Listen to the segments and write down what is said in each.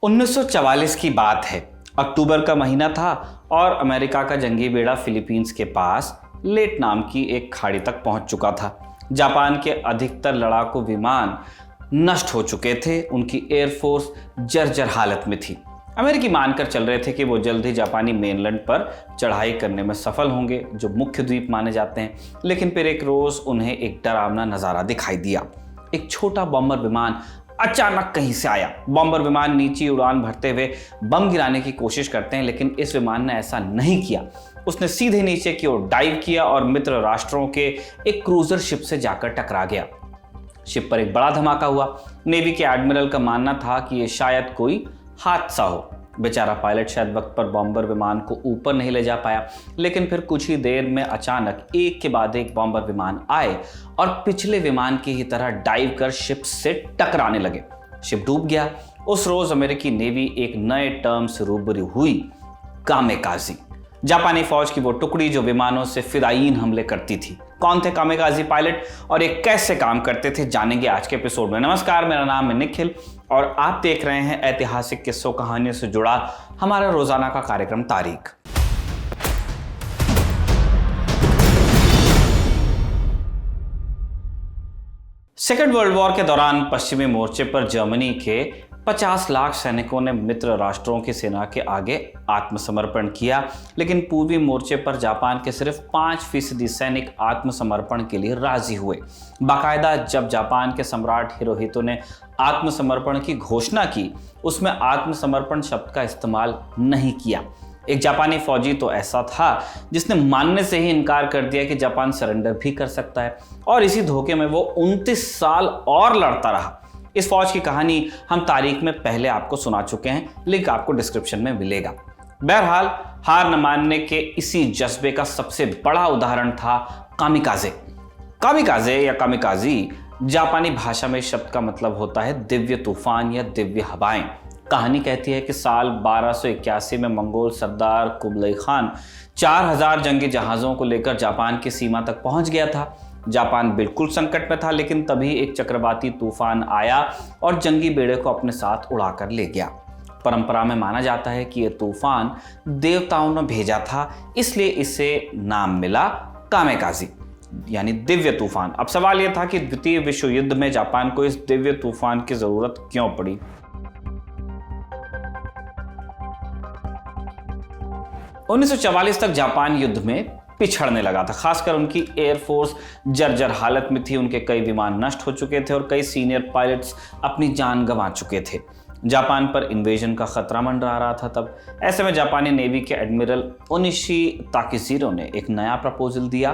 1944 की बात है। अक्टूबर का महीना था और अमेरिका का जंगी बेड़ा फिलीपींस के पास लेट नाम की एक खाड़ी तक पहुंच चुका था। जापान के अधिकतर लड़ाकू विमान नष्ट हो चुके थे, उनकी एयरफोर्स जर्जर हालत में थी। अमेरिकी मानकर चल रहे थे कि वो जल्द ही जापानी मेनलैंड पर चढ़ाई करने में सफल होंगे, जो मुख्य द्वीप माने जाते हैं। लेकिन फिर एक रोज उन्हें एक डरावना नजारा दिखाई दिया। एक छोटा बॉम्बर विमान अचानक कहीं से आया। बॉम्बर विमान नीचे उड़ान भरते हुए बम गिराने की कोशिश करते हैं, लेकिन इस विमान ने ऐसा नहीं किया। उसने सीधे नीचे की ओर डाइव किया और मित्र राष्ट्रों के एक क्रूजर शिप से जाकर टकरा गया। शिप पर एक बड़ा धमाका हुआ। नेवी के एडमिरल का मानना था कि यह शायद कोई हादसा हो। बेचारा पायलट शायद वक्त पर बॉम्बर विमान को ऊपर नहीं ले जा पाया, लेकिन फिर कुछ ही देर में अचानक एक के बाद एक बॉम्बर विमान आए और पिछले विमान की ही तरह डाइव कर शिप से टकराने लगे। शिप डूब गया। उस रोज अमेरिकी नेवी एक नए टर्म से रूबरू हुई, कामेकाजी। जापानी फौज की वो टुकड़ी जो विमानों से फिदायीन हमले करती थी। कौन थे कामेकाजी पायलट और ये कैसे काम करते थे, जानेंगे आज के एपिसोड में। नमस्कार, मेरा नाम है निखिल और आप देख रहे हैं ऐतिहासिक किस्सों कहानियों से जुड़ा हमारा रोजाना का कार्यक्रम तारीख। सेकेंड वर्ल्ड वॉर के दौरान पश्चिमी मोर्चे पर जर्मनी के 50 लाख सैनिकों ने मित्र राष्ट्रों की सेना के आगे आत्मसमर्पण किया, लेकिन पूर्वी मोर्चे पर जापान के सिर्फ 5% सैनिक आत्मसमर्पण के लिए राजी हुए। बाकायदा जब जापान के सम्राट हिरोहितो ने आत्मसमर्पण की घोषणा की, उसमें आत्मसमर्पण शब्द का इस्तेमाल नहीं किया। एक जापानी फौजी तो ऐसा था जिसने मानने से ही इनकार कर दिया कि जापान सरेंडर भी कर सकता है, और इसी धोखे में वो 29 साल और लड़ता रहा। इस फौज की कहानी हम तारीख में पहले आपको सुना चुके हैं, लिंक आपको डिस्क्रिप्शन में मिलेगा। बहरहाल हार न मानने के इसी जज्बे का सबसे बड़ा उदाहरण था कामिकाजे। कामिकाजे या कामिकाजी जापानी भाषा में शब्द का मतलब होता है दिव्य तूफान या दिव्य हवाएं। कहानी कहती है कि साल 1281 में मंगोल सरदार कुबलाई खान 4000 जंगी जहाज़ों को लेकर जापान की सीमा तक पहुंच गया था। जापान बिल्कुल संकट में था, लेकिन तभी एक चक्रवाती तूफान आया और जंगी बेड़े को अपने साथ उड़ाकर ले गया। परंपरा में माना जाता है कि यह तूफान देवताओं ने भेजा था, इसलिए इसे नाम मिला कामेकाजी यानी दिव्य तूफान। अब सवाल यह था कि द्वितीय विश्व युद्ध में जापान को इस दिव्य तूफान की जरूरत क्यों पड़ी। उन्नीस 1944 तक जापान युद्ध में पिछड़ने लगा था। खासकर उनकी एयरफोर्स जर्जर हालत में थी। उनके कई विमान नष्ट हो चुके थे और कई सीनियर पायलट्स अपनी जान गंवा चुके थे। जापान पर इन्वेजन का खतरा मंडरा रहा था तब। ऐसे में जापानी नेवी के एडमिरल ओनिशी ताकेशिरो ने एक नया प्रपोजल दिया,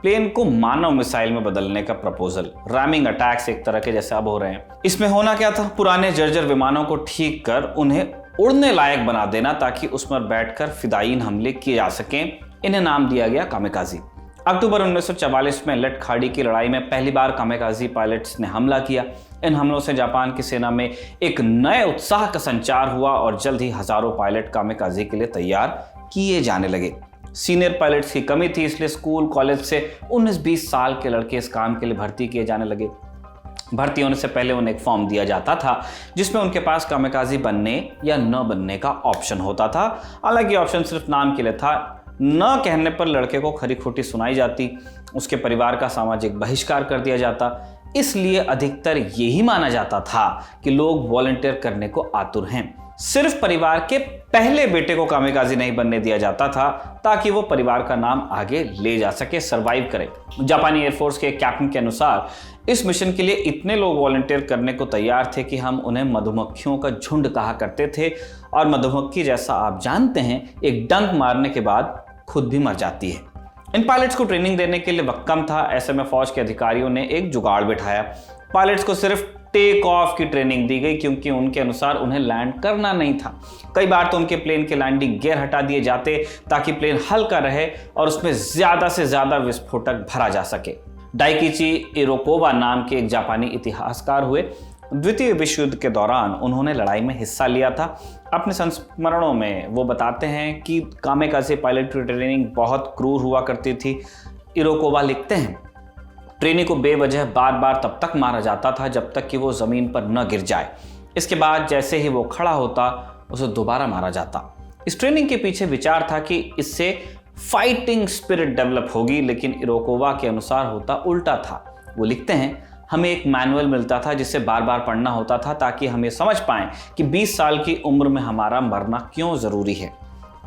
प्लेन को मानव मिसाइल में बदलने का प्रपोजल। रैमिंग अटैक्स एक तरह के जैसे अब हो रहे हैं। इसमें होना क्या था, पुराने जर्जर विमानों को ठीक कर उन्हें उड़ने लायक बना देना ताकि उस पर बैठकर फिदायीन हमले किए जा सकें। इन्हें नाम दिया गया कामेकाजी। अक्टूबर 1944 में लट खाड़ी की लड़ाई में पहली बार कामेकाजी पायलट्स ने हमला किया। इन हमलों से जापान की सेना में एक नए उत्साह का संचार हुआ और जल्द ही हजारों पायलट कामेकाजी के लिए तैयार किए जाने लगे। सीनियर पायलट्स की कमी थी, इसलिए स्कूल कॉलेज से 19-20 साल के लड़के इस काम के लिए भर्ती किए जाने लगे। भर्ती होने से पहले उन्हें एक फॉर्म दिया जाता था जिसमें उनके पास कामेकाजी बनने या न बनने का ऑप्शन होता था। हालांकि ऑप्शन सिर्फ नाम के लिए था। न कहने पर लड़के को खरी खोटी सुनाई जाती, उसके परिवार का सामाजिक बहिष्कार कर दिया जाता। इसलिए अधिकतर यही माना जाता था कि लोग वॉलंटियर करने को आतुर हैं। सिर्फ परिवार के पहले बेटे को कामेकाजी नहीं बनने दिया जाता था ताकि वो परिवार का नाम आगे ले जा सके, सरवाइव करे। जापानी एयरफोर्स के कैप्टन के अनुसार इस मिशन के लिए इतने लोग वॉलंटियर करने को तैयार थे कि हम उन्हें मधुमक्खियों का झुंड कहा करते थे। और मधुमक्खी, जैसा आप जानते हैं, एक डंक मारने के बाद खुद भी मर जाती है। इन पायलट्स को ट्रेनिंग देने के लिए वक्त कम था। ऐसे में फौज के अधिकारियों ने एक जुगाड़ बिठाया। पायलट्स को सिर्फ टेक ऑफ की ट्रेनिंग दी गई, क्योंकि उनके अनुसार उन्हें लैंड करना नहीं था। कई बार तो उनके प्लेन के लैंडिंग गियर हटा दिए जाते ताकि प्लेन हल्का रहे और उसमें ज्यादा से ज्यादा विस्फोटक भरा जा सके। डाइकिची इरोकोवा नाम के एक जापानी इतिहासकार हुए। द्वितीय विश्व युद्ध के दौरान उन्होंने लड़ाई में हिस्सा लिया था। अपने संस्मरणों में वो बताते हैं कि कामेकाजी पायलट की ट्रेनिंग बहुत क्रूर हुआ करती थी। इरोकोवा लिखते हैं, ट्रेनी को बेवजह बार बार तब तक मारा जाता था जब तक कि वो जमीन पर न गिर जाए। इसके बाद जैसे ही वो खड़ा होता उसे दोबारा मारा जाता। इस ट्रेनिंग के पीछे विचार था कि इससे फाइटिंग स्पिरिट डेवलप होगी, लेकिन इरोकोवा के अनुसार होता उल्टा था। वो लिखते हैं, हमें एक मैनुअल मिलता था जिसे बार बार पढ़ना होता था ताकि हम ये समझ पाएं कि 20 साल की उम्र में हमारा मरना क्यों जरूरी है।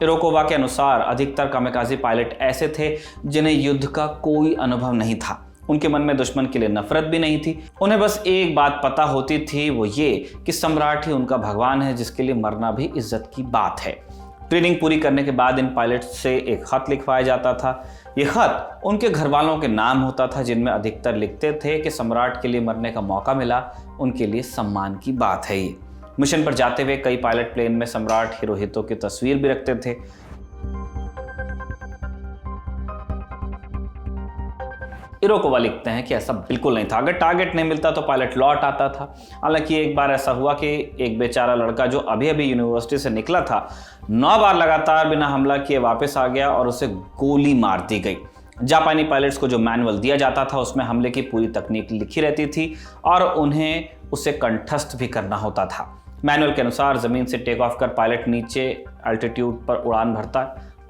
इरोकोवा के अनुसार अधिकतर कामिकाज़ी पायलट ऐसे थे जिन्हें युद्ध का कोई अनुभव नहीं था। उनके मन में दुश्मन के लिए नफरत भी नहीं थी। उन्हें बस एक बात पता होती थी, वो ये कि सम्राट ही उनका भगवान है जिसके लिए मरना भी इज्जत की बात है। ट्रेनिंग पूरी करने के बाद इन पायलट्स से एक खत लिखवाया जाता था। यह खत उनके घर वालों के नाम होता था, जिनमें अधिकतर लिखते थे कि सम्राट के लिए मरने का मौका मिला, उनके लिए सम्मान की बात है ये। मिशन पर जाते हुए कई पायलट प्लेन में सम्राट हिरोहितो की तस्वीर भी रखते थे। इरोकोवा लिखते हैं कि ऐसा बिल्कुल नहीं था। अगर टारगेट नहीं मिलता तो पायलट लौट आता था। हालांकि एक बार ऐसा हुआ कि एक बेचारा लड़का जो अभी अभी यूनिवर्सिटी से निकला था 9 बार लगातार बिना हमला किए वापस आ गया और उसे गोली मार दी गई। जापानी पायलट्स को जो मैनुअल दिया जाता था उसमें हमले की पूरी तकनीक लिखी रहती थी और उन्हें उसे कंठस्थ भी करना होता था। मैनुअल के अनुसार जमीन से टेक ऑफ कर पायलट नीचे अल्टीट्यूड पर उड़ान भरता।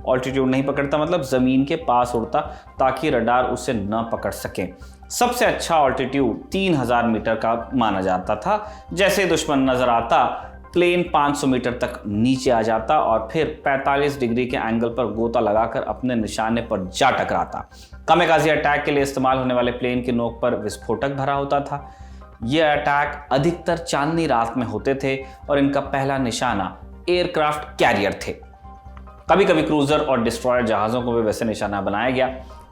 ऑल्टीट्यूड नहीं पकड़ता, मतलब जमीन के पास उड़ता ताकि रडार उसे न पकड़ सके। सबसे अच्छा ऑल्टीट्यूड 3000 मीटर का माना जाता था। जैसे दुश्मन नजर आता प्लेन 500 मीटर तक नीचे आ जाता और फिर 45 डिग्री के एंगल पर गोता लगाकर अपने निशाने पर जा टकराता। कामिकाज़ी अटैक के लिए इस्तेमाल होने वाले प्लेन की नोक पर विस्फोटक भरा होता था। यह अटैक अधिकतर चांदनी रात में होते थे और इनका पहला निशाना एयरक्राफ्ट कैरियर थे। कभी कभी क्रूजर और डिस्ट्रॉयर जहाज़ों को भी वैसे निशाना बनाया गया।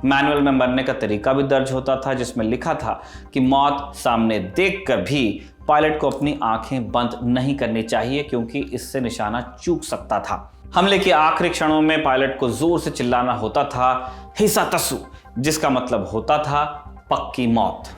मैनुअल में मरने का तरीका भी दर्ज होता था, जिसमें लिखा था कि मौत सामने देखकर भी पायलट को अपनी आंखें बंद नहीं करनी चाहिए, क्योंकि इससे निशाना चूक सकता था। हमले के आखिरी क्षणों में पायलट को जोर से चिल्लाना होता था, हिसा तसु, जिसका मतलब होता था पक्की मौत।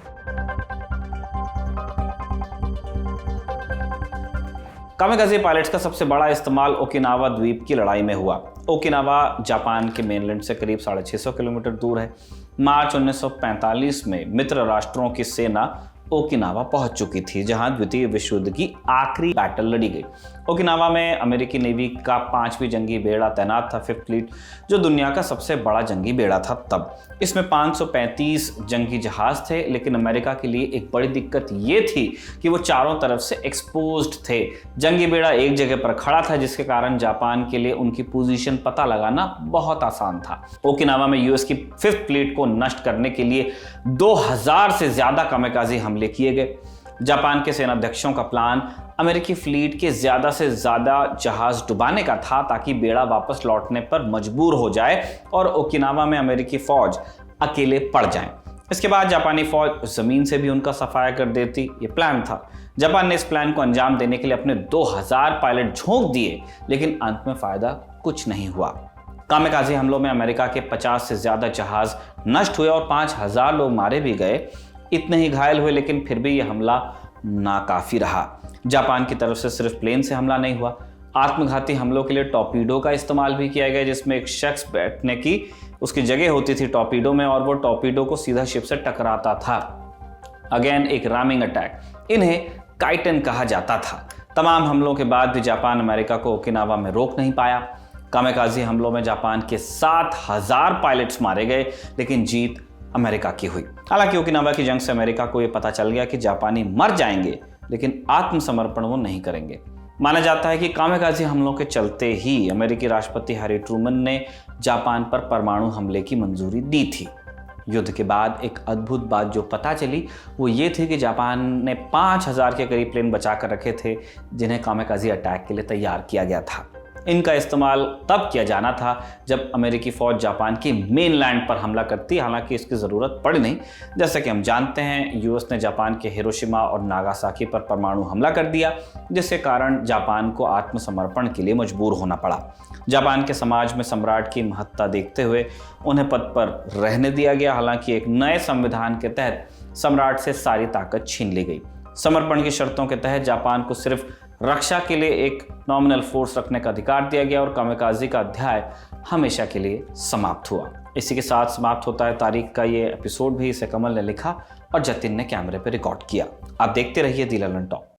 कामिकाज़ी पायलट्स का सबसे बड़ा इस्तेमाल ओकिनावा द्वीप की लड़ाई में हुआ। ओकिनावा जापान के मेनलैंड से करीब 650 किलोमीटर दूर है। मार्च 1945 में मित्र राष्ट्रों की सेना ओकिनावा पहुंच चुकी थी, जहां द्वितीय विश्व युद्ध की आखिरी बैटल लड़ी गई। ओकिनावा में अमेरिकी नेवी का 5वीं जंगी बेड़ा तैनात था, 5th फ्लीट, जो दुनिया का सबसे बड़ा जंगी बेड़ा था तब। इसमें 535 जंगी जहाज थे, लेकिन अमेरिका के लिए एक बड़ी दिक्कत ये थी कि वो चारों तरफ से एक्सपोज्ड थे। जंगी बेड़ा एक जगह पर खड़ा था, जिसके कारण जापान के लिए उनकी पोजीशन पता लगाना बहुत आसान था। ओकिनावा में यूएस की 5th फ्लीट को नष्ट करने के लिए 2000 से ज्यादा कामिकाज़ी हमले किए गए। जापान के सेनाध्यक्षों का प्लान अमेरिकी फ्लीट के ज्यादा से ज्यादा जहाज डुबाने का था, ताकि बेड़ा वापस लौटने पर मजबूर हो जाए और ओकिनावा में अमेरिकी फौज अकेले पड़ जाए। इसके बाद जापानी फौज जमीन से भी उनका सफाया कर देती। ये प्लान था। जापान ने इस प्लान को अंजाम देने के लिए अपने 2000 पायलट झोंक दिए, लेकिन अंत में फायदा कुछ नहीं हुआ। कामिकाज़ी हमलों में अमेरिका के 50 से ज्यादा जहाज नष्ट हुए और 5000 लोग मारे भी गए। इतने ही घायल हुए, लेकिन फिर भी यह हमला नाकाफी रहा। जापान की तरफ से सिर्फ प्लेन से हमला नहीं हुआ, आत्मघाती हमलों के लिए टॉर्पीडो का इस्तेमाल भी किया गया, जिसमें एक शख्स बैठने की उसकी जगह होती थी टॉर्पीडो में और वो टॉर्पीडो को सीधा शिप से टकराता था। अगेन एक रैमिंग अटैक, इन्हें काइटन कहा जाता था। तमाम हमलों के बाद भी जापान अमेरिका को ओकिनावा में रोक नहीं पाया। कामिकाज़ी हमलों में जापान के 7000 पायलट्स मारे गए, लेकिन जीत अमेरिका की हुई। हालांकि ओकिनावा की जंग से अमेरिका को यह पता चल गया कि जापानी मर जाएंगे, लेकिन आत्मसमर्पण वो नहीं करेंगे। माना जाता है कि कामिकाज़ी हमलों के चलते ही अमेरिकी राष्ट्रपति हैरी ट्रूमन ने जापान पर परमाणु हमले की मंजूरी दी थी। युद्ध के बाद एक अद्भुत बात जो पता चली वो ये थी कि जापान ने 5000 के करीब प्लेन बचा कर रखे थे, जिन्हें कामिकाज़ी अटैक के लिए तैयार किया गया था। इनका इस्तेमाल तब किया जाना था जब अमेरिकी फौज जापान के मेनलैंड पर हमला करती। हालांकि इसकी ज़रूरत पड़ी नहीं। जैसे कि हम जानते हैं, यूएस ने जापान के हिरोशिमा और नागासाकी पर परमाणु हमला कर दिया, जिसके कारण जापान को आत्मसमर्पण के लिए मजबूर होना पड़ा। जापान के समाज में सम्राट की महत्ता देखते हुए उन्हें पद पर रहने दिया गया। हालांकि एक नए संविधान के तहत सम्राट से सारी ताकत छीन ली गई। समर्पण की शर्तों के तहत जापान को सिर्फ रक्षा के लिए एक नॉमिनल फोर्स रखने का अधिकार दिया गया और कामिकाज़ी का अध्याय हमेशा के लिए समाप्त हुआ। इसी के साथ समाप्त होता है तारीख का ये एपिसोड भी। इसे कमल ने लिखा और जतिन ने कैमरे पर रिकॉर्ड किया। आप देखते रहिए दी ललन टॉक।